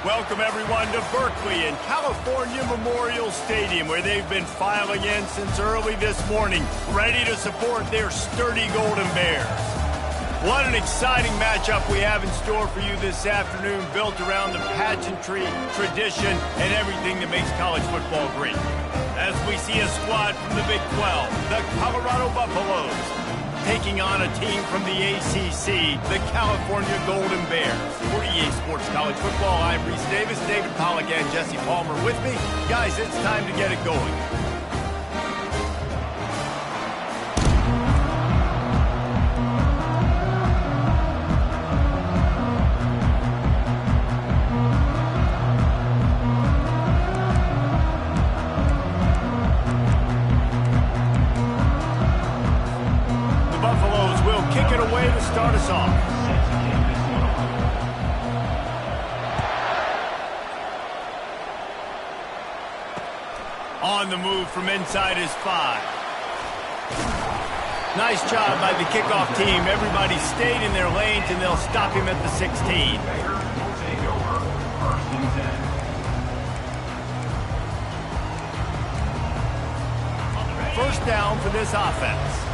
Welcome, everyone, to Berkeley and California Memorial Stadium, where they've been filing in since early this morning, ready to support their sturdy Golden Bears. What an exciting matchup we have in store for you this afternoon, built around the pageantry, tradition, and everything that makes college football great. As we see a squad from the Big 12, the Colorado Buffaloes, taking on a team from the ACC, the California Golden Bears. For EA Sports College Football, I'm Reese Davis, David Pollack, and Jesse Palmer with me. Guys, it's time to get it going. Start us off. On the move from inside his 5. Nice job by the kickoff team. Everybody stayed in their lanes, and they'll stop him at the 16. First down for this offense.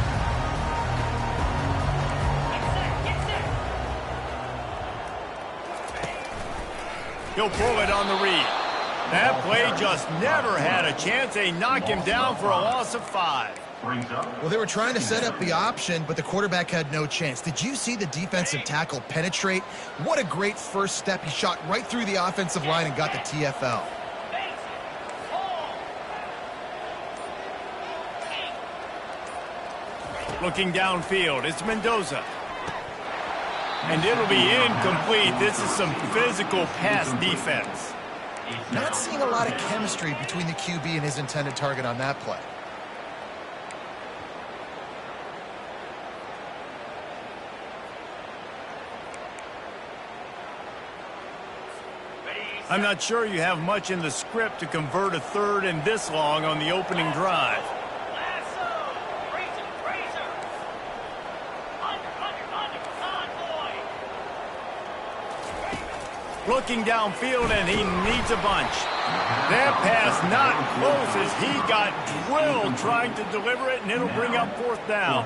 He'll pull it on the read. That play just never had a chance. They knock him down for a loss of 5. Well, they were trying to set up the option, but the quarterback had no chance. Did you see the defensive tackle penetrate? What a great first step. He shot right through the offensive line and got the TFL. Looking downfield, it's Mendoza. And it'll be incomplete. This is some physical pass defense. Not seeing a lot of chemistry between the QB and his intended target on that play. I'm not sure you have much in the script to convert a third and this long on the opening drive. Looking downfield, and he needs a bunch. That pass not close as he got drilled trying to deliver it, and it'll bring up 4th down.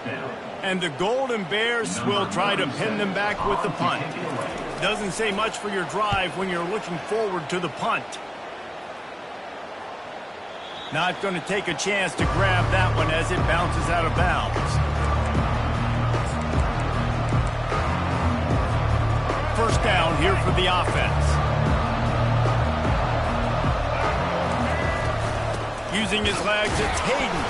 And the Golden Bears will try to pin them back with the punt. Doesn't say much for your drive when you're looking forward to the punt. Not going to take a chance to grab that one as it bounces out of bounds. First down here for the offense. Using his legs, it's Hayden.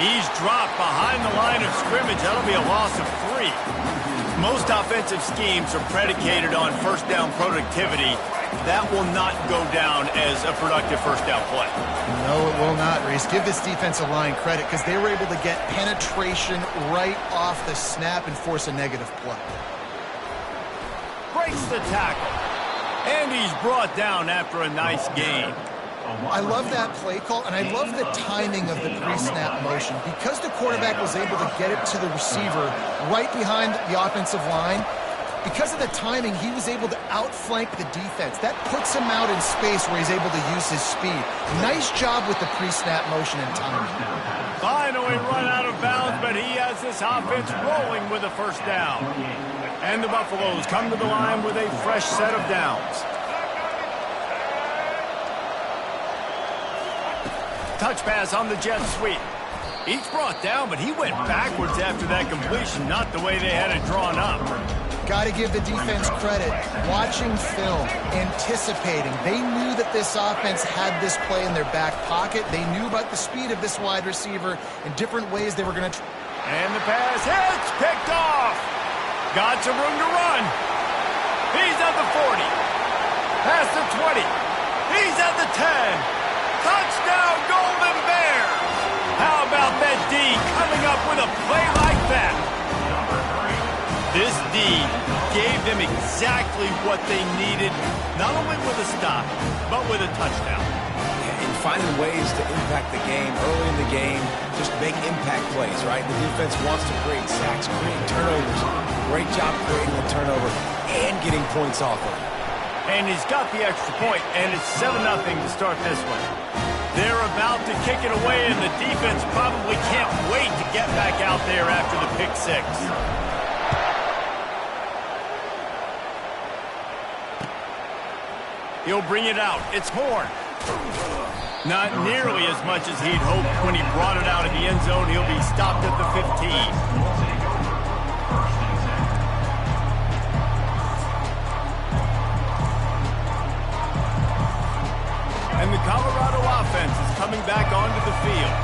He's dropped behind the line of scrimmage. That'll be a loss of 3. Most offensive schemes are predicated on first down productivity. That will not go down as a productive first down play. No, it will not, Reese. Give this defensive line credit because they were able to get penetration right off the snap and force a negative play. Breaks the tackle. And he's brought down after a nice gain. I love that play call, and I love the timing of the pre-snap motion. Because the quarterback was able to get it to the receiver right behind the offensive line, because of the timing, he was able to outflank the defense. That puts him out in space where he's able to use his speed. Nice job with the pre-snap motion and timing. Finally run out of bounds, but he has this offense rolling with a first down. And the Buffaloes come to the line with a fresh set of downs. Touch pass on the jet sweep. He's brought down, but he went backwards after that completion, not the way they had it drawn up. Got to give the defense credit. Watching film, anticipating. They knew that this offense had this play in their back pocket. They knew about the speed of this wide receiver in different ways they were going to. And the pass hits, picked off. Got some room to run. He's at the 40. Past the 20. He's at the 10. Touchdown, Golden Bears! How about that D coming up with a play like that? This D gave them exactly what they needed, not only with a stop, but with a touchdown. And finding ways to impact the game early in the game, just make impact plays, right? The defense wants to create sacks, create turnovers. Great job creating the turnover and getting points off of it. And he's got the extra point, and it's 7-0 to start this one. They're about to kick it away, and the defense probably can't wait to get back out there after the pick six. He'll bring it out. It's Horn. Not nearly as much as he'd hoped when he brought it out of the end zone. He'll be stopped at the 15. And the Colorado offense is coming back onto the field.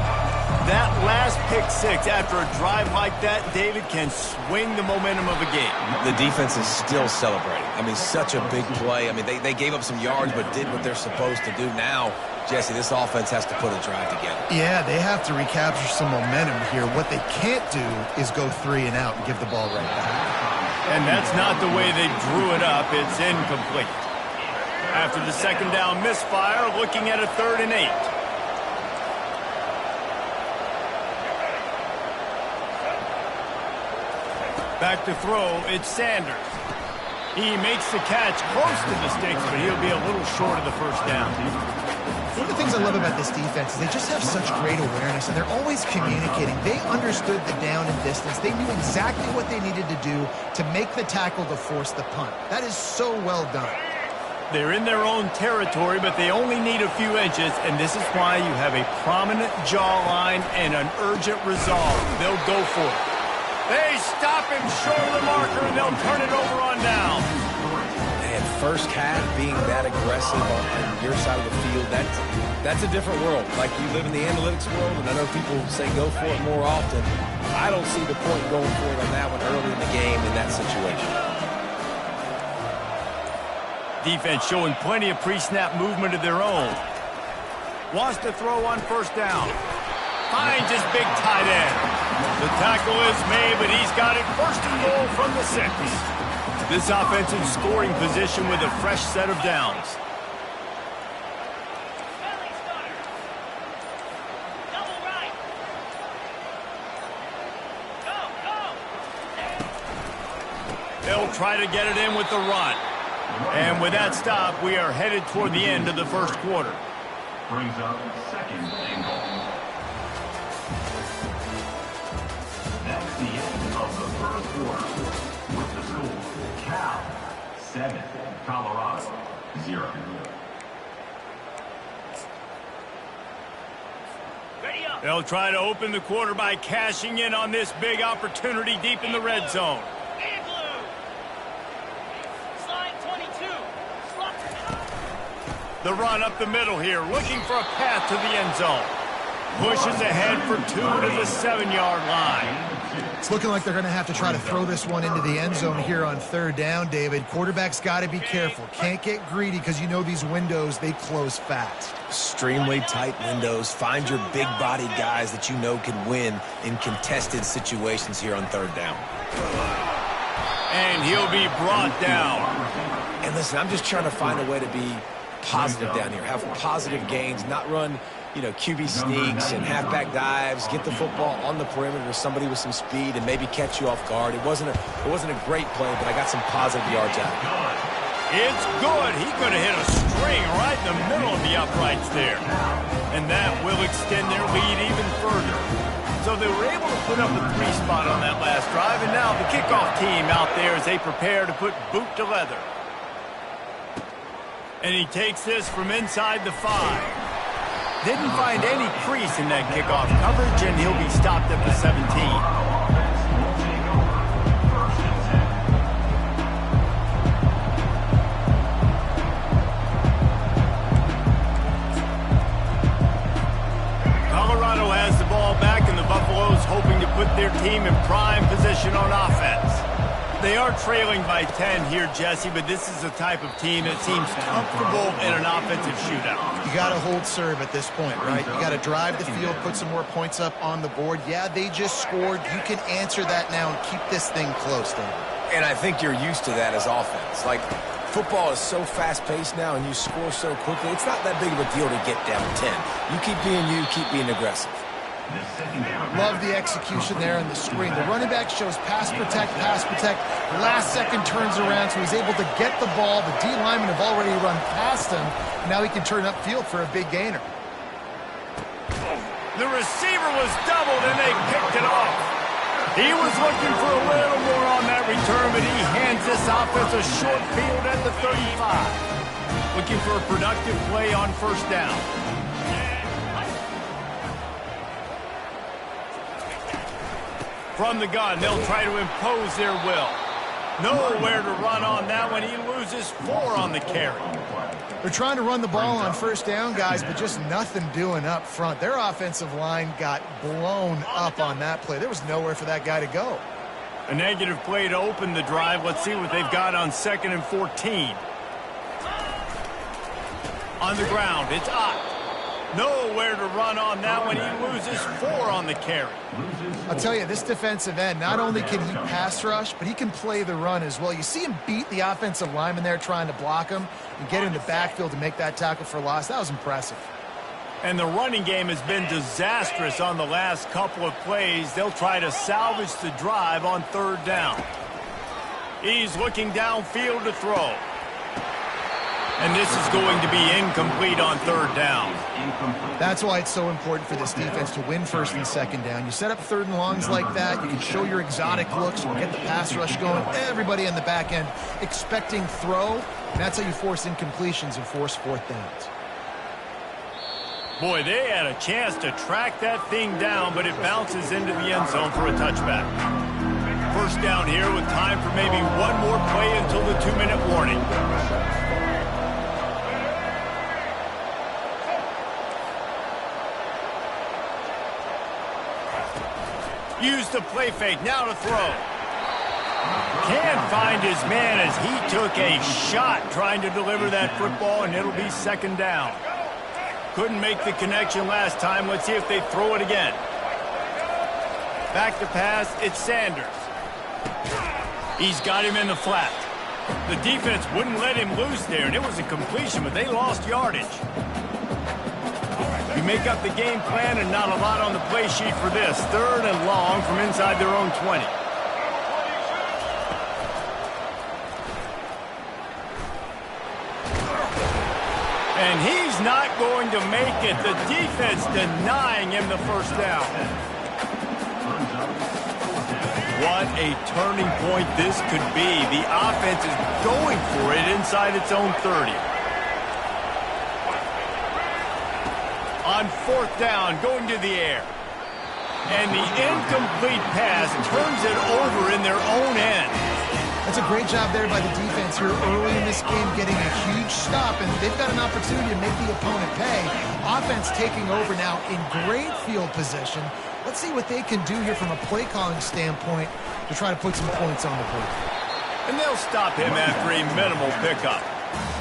That last pick six after a drive like that, David, can swing the momentum of a game. The defense is still celebrating. I mean, such a big play. I mean, they gave up some yards but did what they're supposed to do. Now, Jesse, this offense has to put a drive together. Yeah, they have to recapture some momentum here. What they can't do is go 3 and out and give the ball right back. And that's not the way they drew it up. It's incomplete. After the second down misfire, looking at a 3rd and 8. Back to throw, it's Sanders. He makes the catch close to the sticks, but he'll be a little short of the first down. One of the things I love about this defense is they just have such great awareness, and they're always communicating. They understood the down and distance. They knew exactly what they needed to do to make the tackle to force the punt. That is so well done. They're in their own territory, but they only need a few inches, and this is why you have a prominent jawline and an urgent resolve. They'll go for it. They stop him short of the marker, and they'll turn it over on down. And first half being that aggressive on your side of the field, that's a different world. Like, you live in the analytics world, and I know people say go for it more often. I don't see the point going for it on that one early in the game in that situation. Defense showing plenty of pre-snap movement of their own. Wants to throw on first down. Finds his big tight end. The tackle is made, but he's got it 1st and goal from the 6. This offensive scoring position with a fresh set of downs. They'll try to get it in with the run. And with that stop, we are headed toward the end of the first quarter. Brings up 2nd and goal. That's the end of the first quarter. With the score, Cal 7, Colorado 0. They'll try to open the quarter by cashing in on this big opportunity deep in the red zone. The run up the middle here, looking for a path to the end zone. Pushes ahead for 2 to the 7-yard line. It's looking like they're going to have to try to throw this one into the end zone here on 3rd down, David. Quarterback's got to be careful. Can't get greedy because you know these windows, they close fast. Extremely tight windows. Find your big-bodied guys that you know can win in contested situations here on 3rd down. And he'll be brought down. And listen, I'm just trying to find a way to be positive down here, have positive gains, not run, QB sneaks and halfback dives, get the football on the perimeter with somebody with some speed and maybe catch you off guard. It wasn't a great play, but I got some positive yards out of it. It's good. He could have hit a string right in the middle of the uprights there. And that will extend their lead even further. So they were able to put up a 3 spot on that last drive, and now the kickoff team out there as they prepare to put boot to leather. And he takes this from inside the 5. Didn't find any crease in that kickoff coverage, and he'll be stopped at the 17. Colorado has the ball back, and the Buffaloes hoping to put their team in prime position on offense. They are trailing by 10 here, Jesse, but this is the type of team that seems comfortable in an offensive shootout. You got to hold serve at this point, right? You got to drive the field, put some more points up on the board. Yeah, they just scored. You can answer that now and keep this thing close, David. And I think you're used to that as offense. Like, football is so fast-paced now and you score so quickly, it's not that big of a deal to get down 10. You keep being aggressive. The second down. Love the execution there in the screen. The running back shows pass protect, pass protect. Last second turns around, so he's able to get the ball. The D linemen have already run past him. Now he can turn upfield for a big gainer. The receiver was doubled, and they picked it off. He was looking for a little more on that return, but he hands this offense a short field at the 35. Looking for a productive play on first down. From the gun, they'll try to impose their will. Nowhere to run on that one. He loses 4 on the carry. They're trying to run the ball on first down, guys, but just nothing doing up front. Their offensive line got blown up on that play. There was nowhere for that guy to go. A negative play to open the drive. Let's see what they've got on 2nd and 14. On the ground, it's Ott. Nowhere to run on that one. He loses 4 on the carry. I'll tell you, this defensive end, not only can he pass rush, but he can play the run as well. You see him beat the offensive lineman there trying to block him and get in the backfield to make that tackle for loss. That was impressive. And the running game has been disastrous on the last couple of plays. They'll try to salvage the drive on 3rd down. He's looking downfield to throw. And this is going to be incomplete on 3rd down. That's why it's so important for this defense to win 1st and 2nd down. You set up 3rd and longs like that, you can show your exotic looks, you can get the pass rush going. Everybody in the back end expecting throw, and that's how you force incompletions and force 4th downs. Boy, they had a chance to track that thing down, but it bounces into the end zone for a touchback. First down here with time for maybe one more play until the 2-minute warning. Use the play fake, now to throw. Can't find his man as he took a shot trying to deliver that football, and it'll be 2nd down. Couldn't make the connection last time. Let's see if they throw it again. Back to pass, it's Sanders. He's got him in the flat. The defense wouldn't let him loose there, and it was a completion, but they lost yardage. You make up the game plan and not a lot on the play sheet for this. 3rd and long from inside their own 20. And he's not going to make it. The defense denying him the first down. What a turning point this could be. The offense is going for it inside its own 30. On 4th down, going to the air. And the incomplete pass turns it over in their own end. That's a great job there by the defense here early in this game, getting a huge stop, and they've got an opportunity to make the opponent pay. Offense taking over now in great field position. Let's see what they can do here from a play calling standpoint to try to put some points on the board. And they'll stop him after a minimal pickup.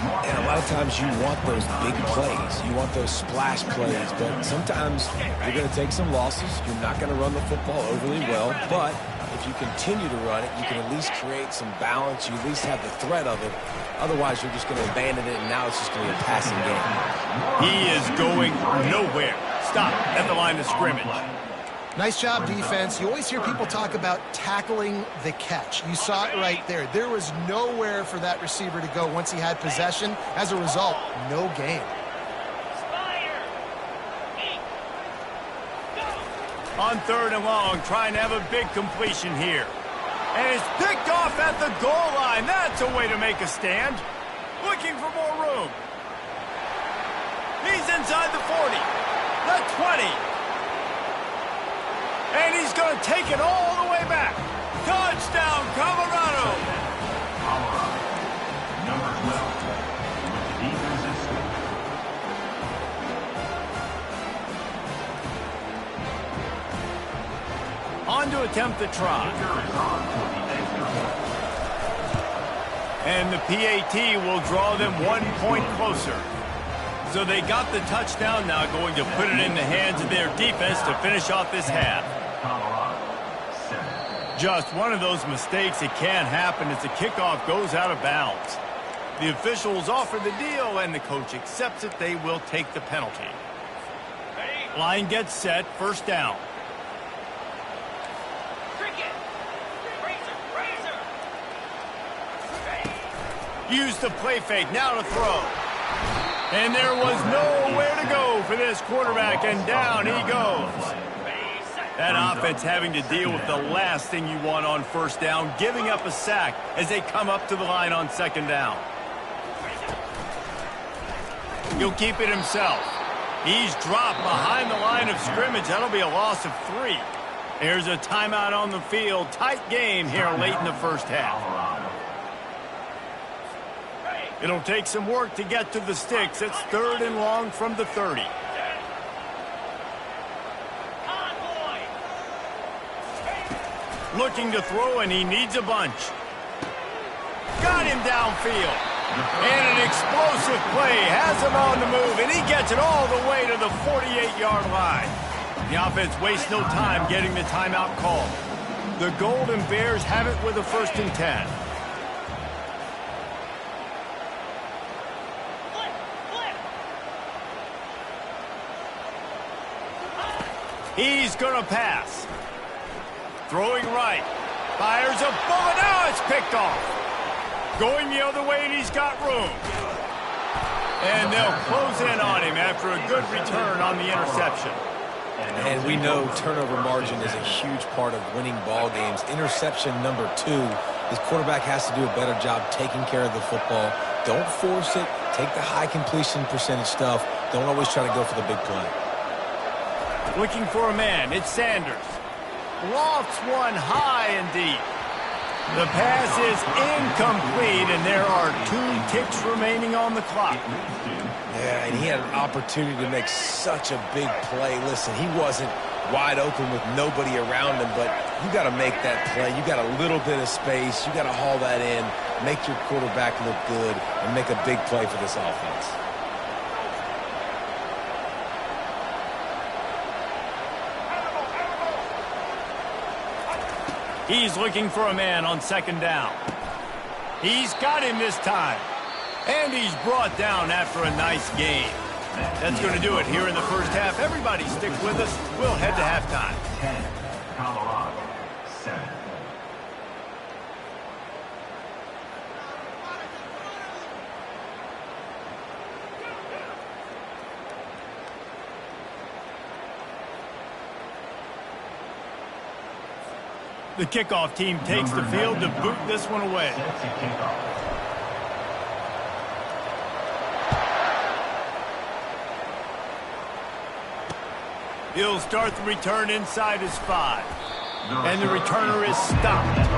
And a lot of times you want those big plays. You want those splash plays. But sometimes you're going to take some losses. You're not going to run the football overly well. But if you continue to run it, you can at least create some balance. You at least have the threat of it. Otherwise, you're just going to abandon it, and now it's just going to be a passing game. He is going nowhere. Stop at the line of scrimmage. Nice job, defense. You always hear people talk about tackling the catch. You saw it right there. There was nowhere for that receiver to go once he had possession. As a result, no gain. On 3rd and long, trying to have a big completion here. And it's picked off at the goal line. That's a way to make a stand. Looking for more room. He's inside the 40, the 20. And he's going to take it all the way back. Touchdown, Colorado. Colorado. Number 12. Defensive score. On to attempt the try. And the PAT will draw them 1 point closer. So they got the touchdown, now going to put it in the hands of their defense to finish off this half. Just one of those mistakes that can happen as the kickoff goes out of bounds. The officials offer the deal, and the coach accepts it. They will take the penalty. Line gets set, first down. Use the play fake, now to throw. And there was nowhere to go for this quarterback, and down he goes. That offense having to deal with the last thing you want on first down, giving up a sack as they come up to the line on second down. He'll keep it himself. He's dropped behind the line of scrimmage. That'll be a loss of 3. There's a timeout on the field. Tight game here late in the first half. It'll take some work to get to the sticks. It's 3rd and long from the 30. Looking to throw, and he needs a bunch. Got him downfield. And an explosive play has him on the move, and he gets it all the way to the 48-yard line. The offense wastes no time getting the timeout call. The Golden Bears have it with a 1st and 10. He's going to pass. Throwing right. Fires a bullet. Now it's picked off. Going the other way, and he's got room. And they'll close in on him after a good return on the interception. And we know turnover margin is a huge part of winning ball games. Interception number 2. His quarterback has to do a better job taking care of the football. Don't force it. Take the high completion percentage stuff. Don't always try to go for the big play. Looking for a man. It's Sanders. Lofts one high and deep. The pass is incomplete, and there are 2 ticks remaining on the clock. Yeah, and he had an opportunity to make such a big play. Listen, he wasn't wide open with nobody around him, but you got to make that play. You got a little bit of space. You got to haul that in, make your quarterback look good, and make a big play for this offense. He's looking for a man on second down. He's got him this time. And he's brought down after a nice game. That's going to do it here in the first half. Everybody stick with us. We'll head to halftime. 10, Colorado, 7. The kickoff team takes the field to boot this one away. He'll start the return inside his 5. And the returner is stopped.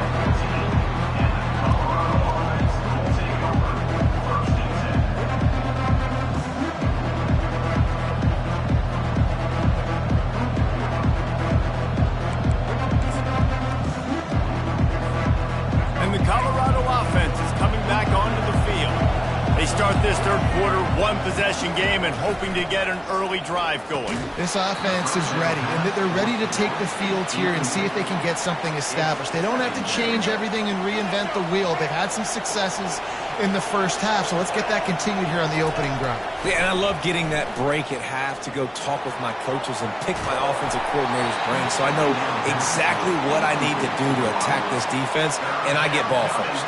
Start this third quarter, 1-possession game, and hoping to get an early drive going. This offense is ready, and they're ready to take the field here and see if they can get something established. They don't have to change everything and reinvent the wheel. They've had some successes in the first half, so let's get that continued here on the opening drive. Yeah, and I love getting that break at half to go talk with my coaches and pick my offensive coordinator's brain so I know exactly what I need to do to attack this defense, and I get ball first.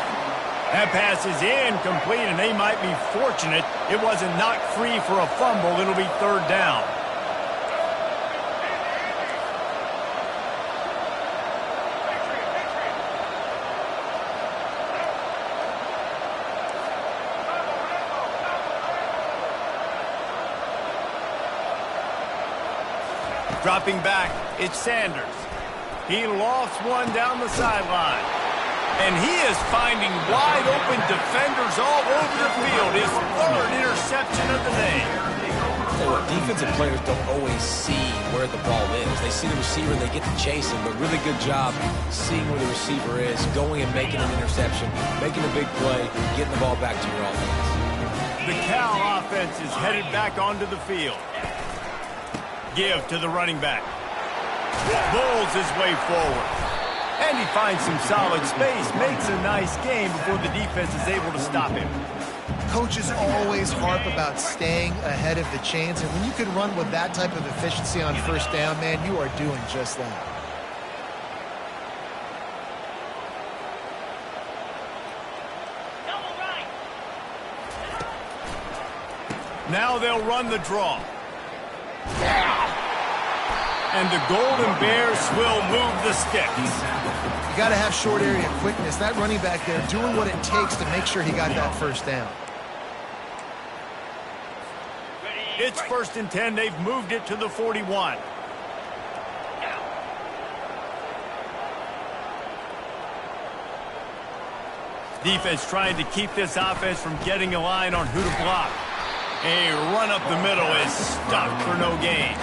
That pass is incomplete, and they might be fortunate it wasn't knocked free for a fumble. It'll be 3rd down. Dropping back, it's Sanders. He lofts one down the sideline. And he is finding wide-open defenders all over the field. His 3rd interception of the day. Hey, look, defensive players don't always see where the ball is. They see the receiver, they get to chase him, but really good job seeing where the receiver is, going and making an interception, making a big play, getting the ball back to your offense. The Cal offense is headed back onto the field. Give to the running back. Bulls his way forward. And he finds some solid space, makes a nice game before the defense is able to stop him. Coaches always harp about staying ahead of the chains, and when you can run with that type of efficiency on first down, man, you are doing just that. Now they'll run the draw. And the Golden Bears will move the sticks. You got to have short area quickness. That running back there doing what it takes to make sure he got that first down. It's 1st and 10. They've moved it to the 41. Defense trying to keep this offense from getting a line on who to block. A run up the middle is stopped for no gain.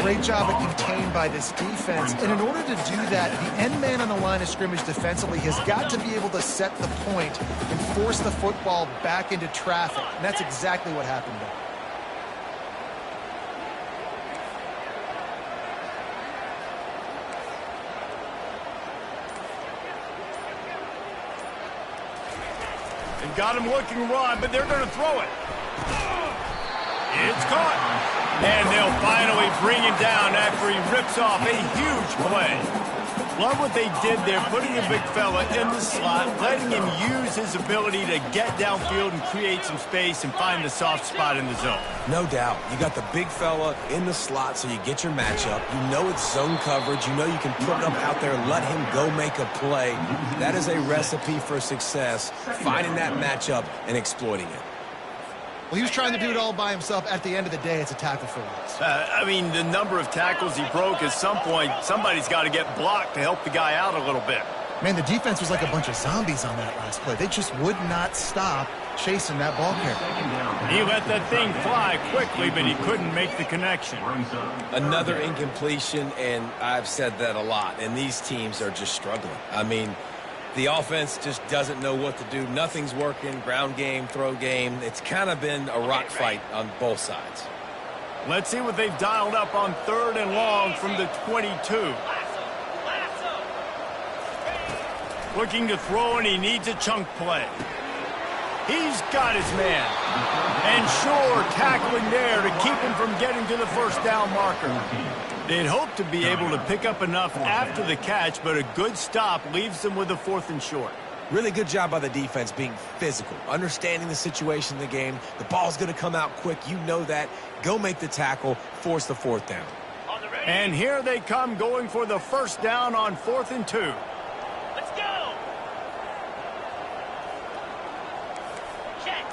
Great job of contained by this defense. And in order to do that, the end man on the line of scrimmage defensively has got to be able to set the point and force the football back into traffic. And that's exactly what happened there. They've got him looking run, but they're going to throw it. It's caught. And they'll finally bring him down after he rips off a huge play. Love what they did there, putting the big fella in the slot, letting him use his ability to get downfield and create some space and find the soft spot in the zone. No doubt. You got the big fella in the slot, so you get your matchup. You know it's zone coverage. You know you can put him out there, let him go make a play. That is a recipe for success, finding that matchup and exploiting it. Well, he was trying to do it all by himself. At the end of the day, it's a tackle for loss. I mean, the number of tackles he broke, at some point, somebody's got to get blocked to help the guy out a little bit. Man, the defense was like a bunch of zombies on that last play. They just would not stop chasing that ball carrier. He let that thing fly quickly, but he couldn't make the connection. Another incompletion, and I've said that a lot, and these teams are just struggling. I mean, the offense just doesn't know what to do. Nothing's working. Ground game, throw game. It's kind of been a rock fight on both sides. Let's see what they've dialed up on 3rd and long from the 22. Looking to throw, and he needs a chunk play. He's got his man. And sure, tackling there to keep him from getting to the first down marker. They'd hope to be able to pick up enough after the catch, but a good stop leaves them with a 4th and short. Really good job by the defense being physical, understanding the situation in the game. The ball's going to come out quick. You know that. Go make the tackle, force the 4th down. And here they come going for the first down on 4th and 2. Let's go! Check.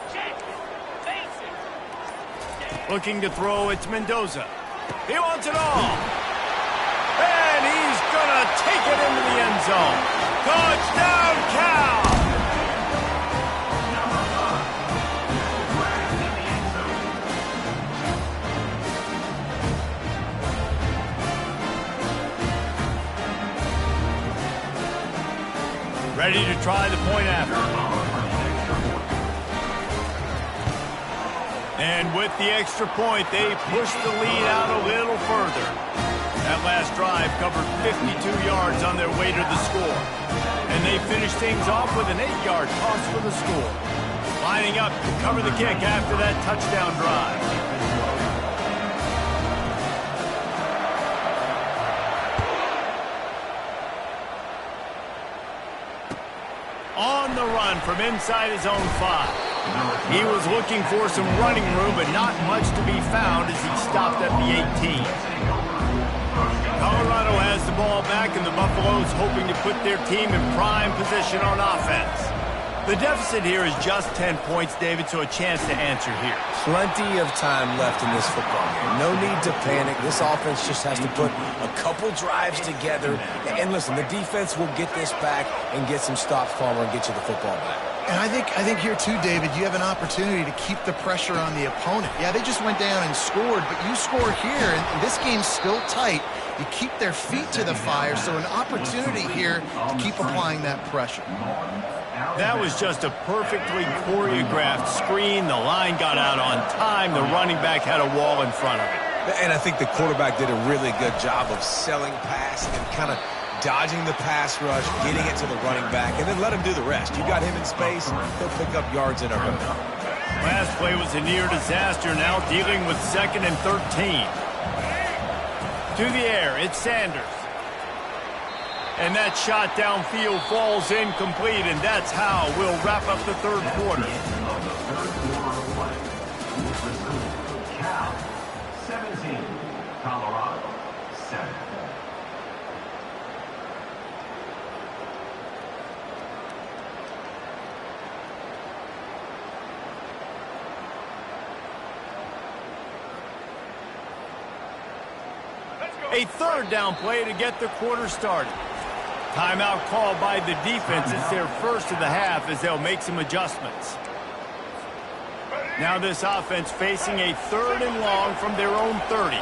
Basic. Looking to throw, it's Mendoza. He wants it all. And he's going to take it into the end zone. Touchdown, Cal! Ready to try the point after. And with the extra point, they push the lead out a little further. That last drive covered 52 yards on their way to the score. And they finished things off with an 8-yard toss for the score. Lining up to cover the kick after that touchdown drive. On the run from inside his own 5. He was looking for some running room, but not much to be found as he stopped at the 18. Colorado has the ball back, and the Buffaloes hoping to put their team in prime position on offense. The deficit here is just 10 points, David, so a chance to answer here. Plenty of time left in this football game. No need to panic. This offense just has to put a couple drives together. And listen, the defense will get this back and get some stops, Palmer, and get you the football back. And I think here too, David, you have an opportunity to keep the pressure on the opponent. Yeah, they just went down and scored, but you score here, and this game's still tight. You keep their feet to the fire, so an opportunity here to keep applying that pressure. That was just a perfectly choreographed screen. The line got out on time. The running back had a wall in front of it. And I think the quarterback did a really good job of selling past and kind of dodging the pass rush, getting it to the running back, and then let him do the rest. You got him in space, he'll pick up yards in a hurry. Last play was a near disaster, now dealing with 2nd and 13. To the air, it's Sanders. And that shot downfield falls incomplete, and that's how we'll wrap up the third quarter. Cal 17, Colorado 7. A third down play to get the quarter started. Timeout called by the defense. It's their first of the half as they'll make some adjustments. Now this offense facing a 3rd and long from their own 30.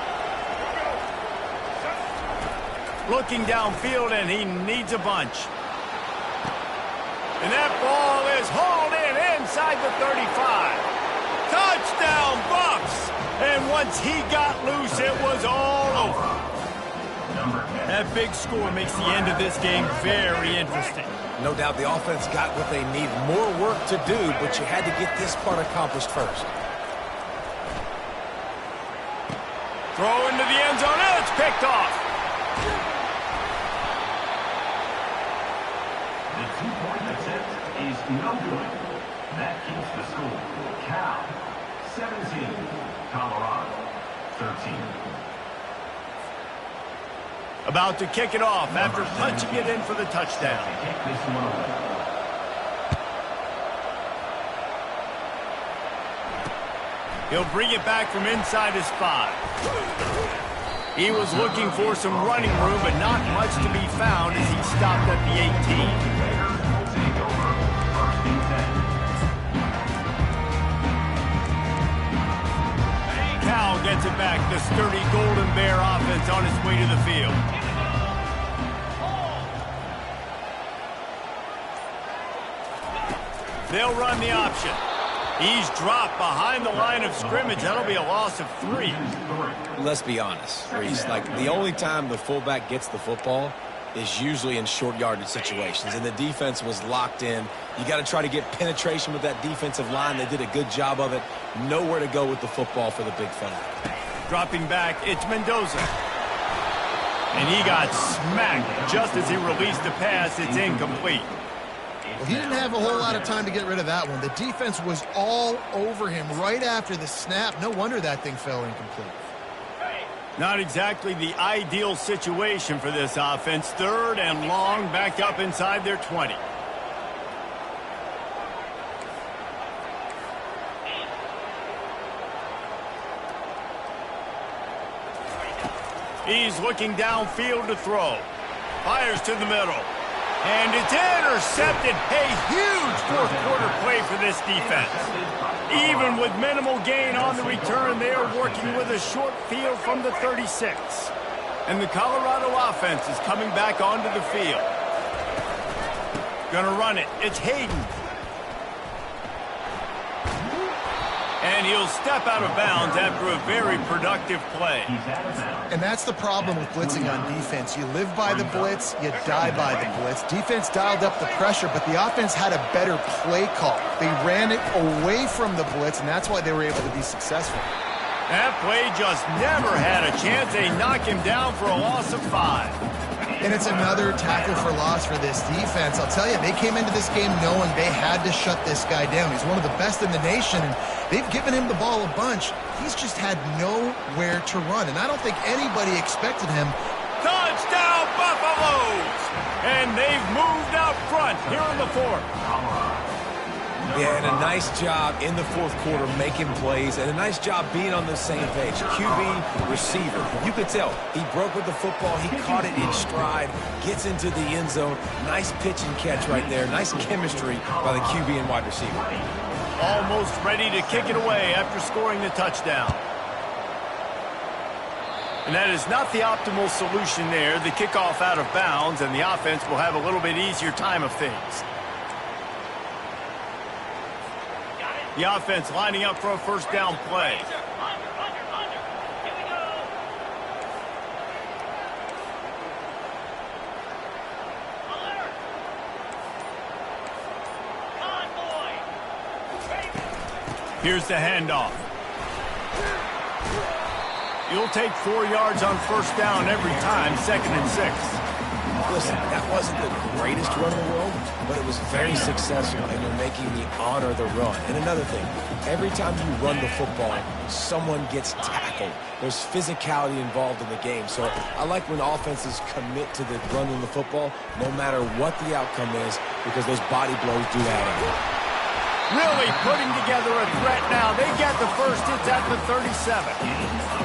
Looking downfield, and he needs a bunch. And that ball is hauled in inside the 35. Touchdown, Bucks! And once he got loose, it was all over. That big score makes the end of this game very interesting. No doubt the offense got what they need. More work to do, but you had to get this part accomplished first. Throw into the end zone, and it's picked off. The 2-point attempt is no good. That keeps the score. Cal 17, Colorado 13. About to kick it off after punching it in for the touchdown. He'll bring it back from inside his 5. He was looking for some running room, but not much to be found as he stopped at the 18. Cal gets it back. The sturdy Golden Bear offense on its way to the field. They'll run the option. He's dropped behind the line of scrimmage. That'll be a loss of 3. Let's be honest, Reese. Like, the only time the fullback gets the football is usually in short yardage situations, and the defense was locked in. You got to try to get penetration with that defensive line. They did a good job of it. Nowhere to go with the football for the big fella. Dropping back, it's Mendoza. And he got smacked just as he released the pass. It's incomplete. Well, he didn't have a whole lot of time to get rid of that one. The defense was all over him right after the snap. No wonder that thing fell incomplete. Not exactly the ideal situation for this offense. 3rd and long, back up inside their 20. He's looking downfield to throw. Fires to the middle. And it's intercepted. A huge fourth quarter play for this defense. Even with minimal gain on the return, they are working with a short field from the 36. And the Colorado offense is coming back onto the field. Gonna run it. It's Hayden. And he'll step out of bounds after a very productive play. And that's the problem with blitzing on defense. You live by the blitz, you die by the blitz. Defense dialed up the pressure, but the offense had a better play call. They ran it away from the blitz, and that's why they were able to be successful. That play just never had a chance. They knock him down for a loss of 5. And it's another tackle for loss for this defense. I'll tell you, they came into this game knowing they had to shut this guy down. He's one of the best in the nation, and they've given him the ball a bunch. He's just had nowhere to run, and I don't think anybody expected him. Touchdown, Buffaloes! And they've moved out front here in the 4th. Yeah, and a nice job in the 4th quarter making plays, and a nice job being on the same page. QB, receiver. You could tell he broke with the football. He caught it in stride, gets into the end zone. Nice pitch and catch right there. Nice chemistry by the QB and wide receiver. Almost ready to kick it away after scoring the touchdown. And that is not the optimal solution there. The kickoff out of bounds, and the offense will have a little bit easier time of things. The offense lining up for a first down play. Here's the handoff. You'll take 4 yards on first down every time, 2nd and 6. Listen, that wasn't the greatest run in the world, but it was very successful, and you're making me honor the run. And another thing, every time you run the football, someone gets tackled. There's physicality involved in the game. So I like when offenses commit to the running the football, no matter what the outcome is, because those body blows do add up. Really putting together a threat now. They get the first. It's at the 37.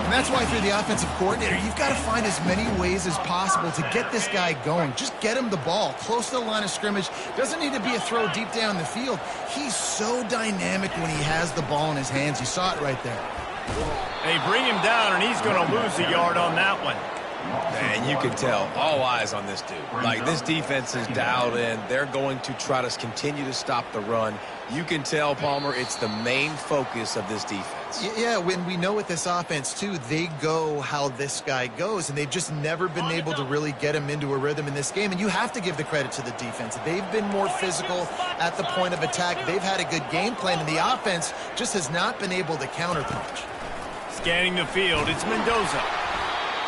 And that's why if you're the offensive coordinator, you've got to find as many ways as possible to get this guy going. Just get him the ball close to the line of scrimmage. Doesn't need to be a throw deep down the field. He's so dynamic when he has the ball in his hands. You saw it right there. They bring him down, and he's going to lose a yard on that one. And you can tell, all eyes on this dude. Like, this defense is dialed in. They're going to try to continue to stop the run. You can tell, Palmer, it's the main focus of this defense. Yeah, when we know with this offense, too, they go how this guy goes, and they've just never been able to really get him into a rhythm in this game. And you have to give the credit to the defense. They've been more physical at the point of attack. They've had a good game plan, and the offense just has not been able to counterpunch. Scanning the field, it's Mendoza.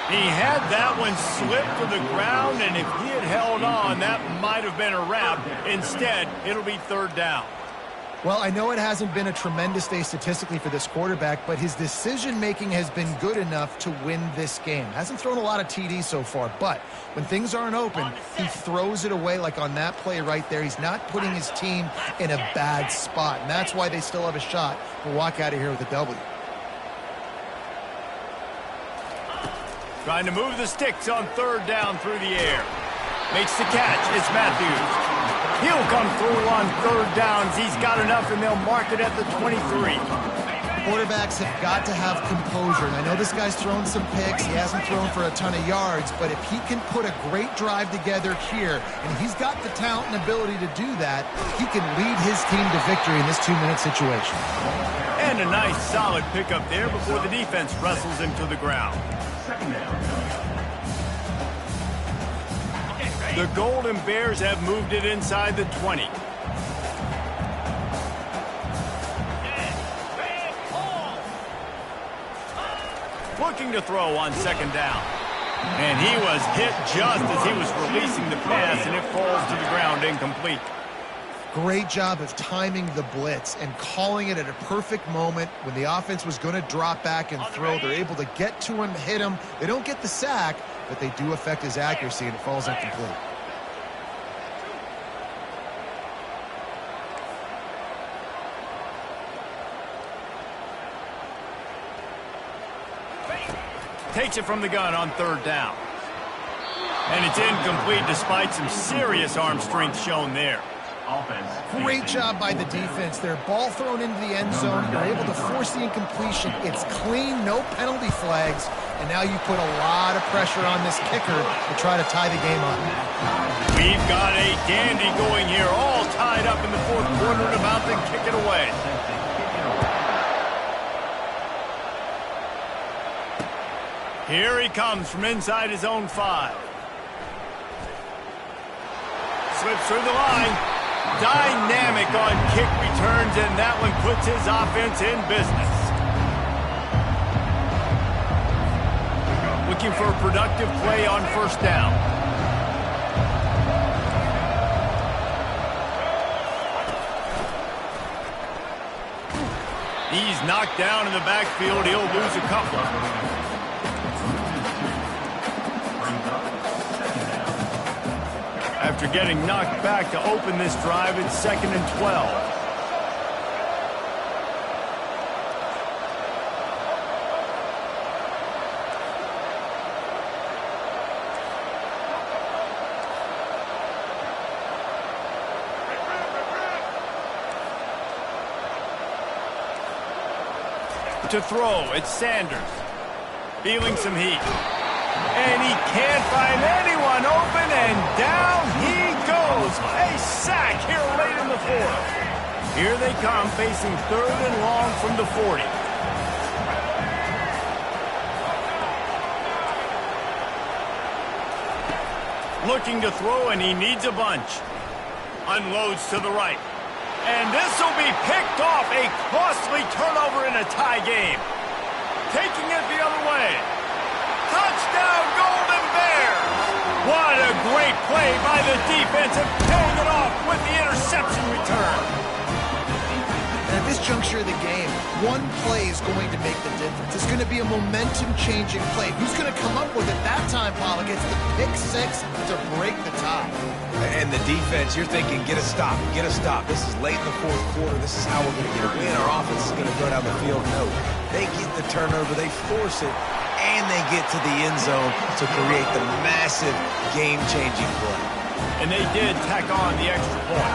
He had that one slip to the ground, and if he had held on, that might have been a wrap. Instead, it'll be 3rd down. Well, I know it hasn't been a tremendous day statistically for this quarterback, but his decision-making has been good enough to win this game. Hasn't thrown a lot of TDs so far, but when things aren't open, he throws it away like on that play right there. He's not putting his team in a bad spot, and that's why they still have a shot to walk out of here with a W. Trying to move the sticks on 3rd down through the air. Makes the catch. It's Matthews. He'll come through on 3rd downs. He's got enough, and they'll mark it at the 23. Quarterbacks have got to have composure. And I know this guy's thrown some picks. He hasn't thrown for a ton of yards, but if he can put a great drive together here, and he's got the talent and ability to do that, he can lead his team to victory in this 2-minute situation. And a nice, solid pickup there before the defense wrestles him to the ground. The Golden Bears have moved it inside the 20. Looking to throw on 2nd down. And he was hit just as he was releasing the pass, and it falls to the ground incomplete. Great job of timing the blitz and calling it at a perfect moment when the offense was going to drop back and throw. They're able to get to him, hit him. They don't get the sack, but they do affect his accuracy, and it falls incomplete. Takes it from the gun on 3rd down. And it's incomplete despite some serious arm strength shown there. Great job by the defense there. Ball thrown into the end zone. You're able to force the incompletion. It's clean, no penalty flags. And now you put a lot of pressure on this kicker to try to tie the game up. We've got a dandy going here, all tied up in the 4th quarter and about to kick it away. Here he comes from inside his own 5. Slips through the line. Dynamic on kick returns, and that one puts his offense in business. Looking for a productive play on 1st down. He's knocked down in the backfield. He'll lose a couple. After getting knocked back to open this drive, it's 2nd and 12. To throw, it's Sanders. Feeling some heat. And he can't find anyone open, and down he goes. A sack here late in the 4th. Here they come, facing 3rd and long from the 40. Looking to throw, and he needs a bunch. Unloads to the right. And this will be picked off. A costly turnover in a tie game. Taking it the other way. Touchdown, Golden Bears! What a great play by the defense and paying it off with the interception return. And at this juncture of the game, one play is going to make the difference. It's going to be a momentum-changing play. Who's going to come up with it that time, Pollock? It's the pick six to break the tie. And the defense, you're thinking, get a stop, get a stop. This is late in the fourth quarter. This is how we're going to get a win. Our offense is going to go down the field. No, they get the turnover, they force it, and they get to the end zone to create the massive game-changing play. And they did tack on the extra point.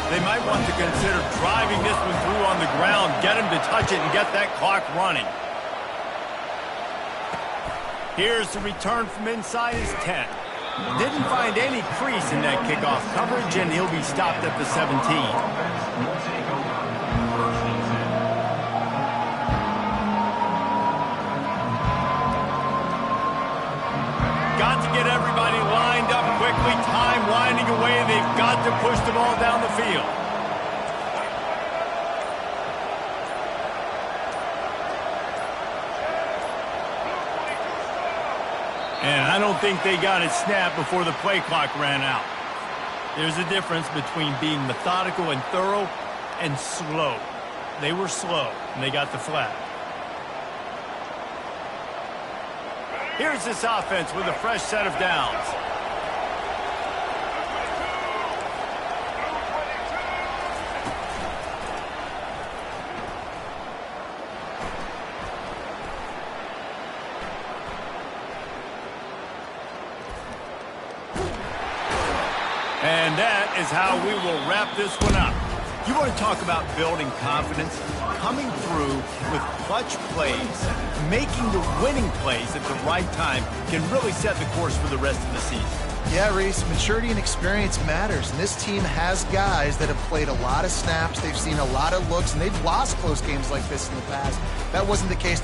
They might want to consider driving this one through on the ground, get him to touch it and get that clock running. Here's the return from inside his 10. Didn't find any crease in that kickoff coverage, and he'll be stopped at the 17. Got to get everybody lined up quickly. Time winding away. They've got to push the ball down the field. And I don't think they got it snapped before the play clock ran out. There's a difference between being methodical and thorough and slow. They were slow, and they got the flag. Here's this offense with a fresh set of downs. And that is how we will wrap this one up. You want to talk about building confidence? Coming through with clutch plays, making the winning plays at the right time can really set the course for the rest of the season. Yeah, Reese, maturity and experience matters. And this team has guys that have played a lot of snaps. They've seen a lot of looks, and they've lost close games like this in the past. That wasn't the case